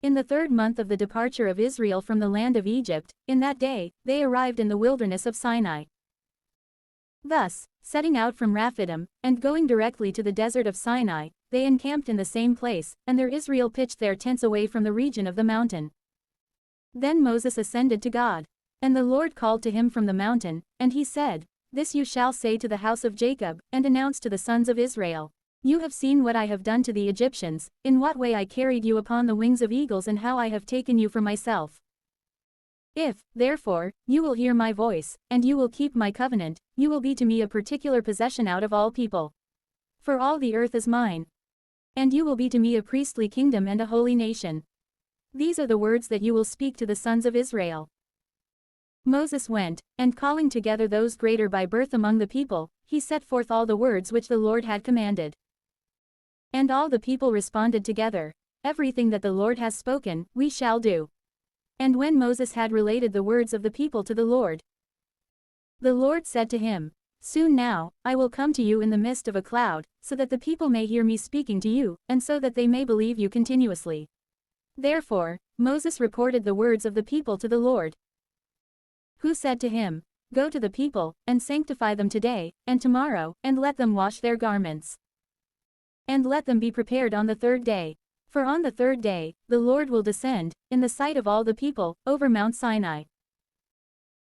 In the 3rd month of the departure of Israel from the land of Egypt, in that day, they arrived in the wilderness of Sinai. Thus, setting out from Rephidim, and going directly to the desert of Sinai, they encamped in the same place, and there Israel pitched their tents away from the region of the mountain. Then Moses ascended to God. And the Lord called to him from the mountain, and he said, "This you shall say to the house of Jacob, and announce to the sons of Israel. You have seen what I have done to the Egyptians, in what way I carried you upon the wings of eagles and how I have taken you for myself. If, therefore, you will hear my voice, and you will keep my covenant, you will be to me a particular possession out of all people. For all the earth is mine. And you will be to me a priestly kingdom and a holy nation. These are the words that you will speak to the sons of Israel." Moses went, and calling together those greater by birth among the people, he set forth all the words which the Lord had commanded. And all the people responded together, "Everything that the Lord has spoken, we shall do." And when Moses had related the words of the people to the Lord said to him, "Soon now, I will come to you in the midst of a cloud, so that the people may hear me speaking to you, and so that they may believe you continuously." Therefore, Moses reported the words of the people to the Lord, who said to him, "Go to the people, and sanctify them today, and tomorrow, and let them wash their garments. And let them be prepared on the 3rd day. For on the 3rd day, the Lord will descend, in the sight of all the people, over Mount Sinai.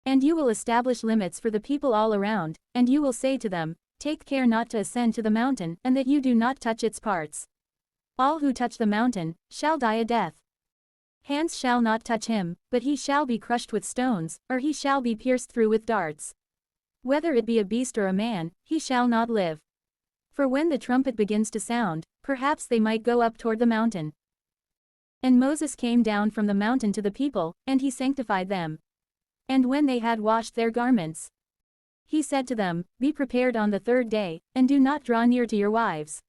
And you will establish limits for the people all around, and you will say to them, Take care not to ascend to the mountain, and that you do not touch its parts. All who touch the mountain, shall die a death. Hands shall not touch him, but he shall be crushed with stones, or he shall be pierced through with darts. Whether it be a beast or a man, he shall not live. For when the trumpet begins to sound, perhaps they might go up toward the mountain." And Moses came down from the mountain to the people, and he sanctified them. And when they had washed their garments, he said to them, "Be prepared on the 3rd day, and do not draw near to your wives."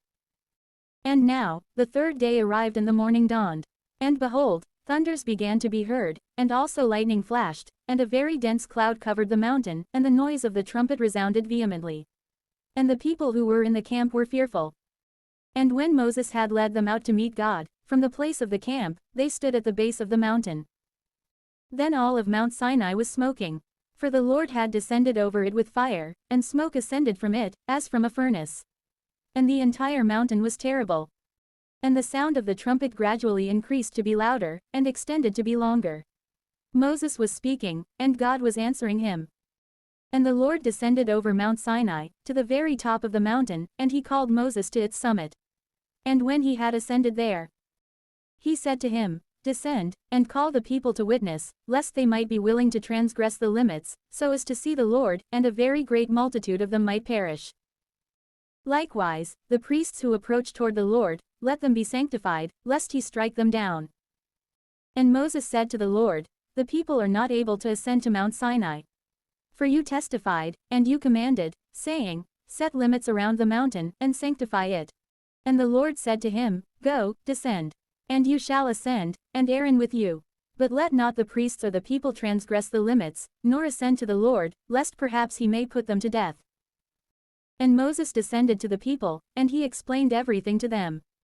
And now, the 3rd day arrived and the morning dawned. And behold, thunders began to be heard, and also lightning flashed, and a very dense cloud covered the mountain, and the noise of the trumpet resounded vehemently. And the people who were in the camp were fearful. And when Moses had led them out to meet God, from the place of the camp, they stood at the base of the mountain. Then all of Mount Sinai was smoking. For the Lord had descended over it with fire, and smoke ascended from it, as from a furnace. And the entire mountain was terrible. And the sound of the trumpet gradually increased to be louder, and extended to be longer. Moses was speaking, and God was answering him. And the Lord descended over Mount Sinai, to the very top of the mountain, and he called Moses to its summit. And when he had ascended there, he said to him, "Descend, and call the people to witness, lest they might be willing to transgress the limits, so as to see the Lord, and a very great multitude of them might perish. Likewise, the priests who approach toward the Lord, let them be sanctified, lest he strike them down." And Moses said to the Lord, "The people are not able to ascend to Mount Sinai. For you testified, and you commanded, saying, Set limits around the mountain, and sanctify it." And the Lord said to him, "Go, descend. And you shall ascend, and Aaron with you. But let not the priests or the people transgress the limits, nor ascend to the Lord, lest perhaps he may put them to death." And Moses descended to the people, and he explained everything to them.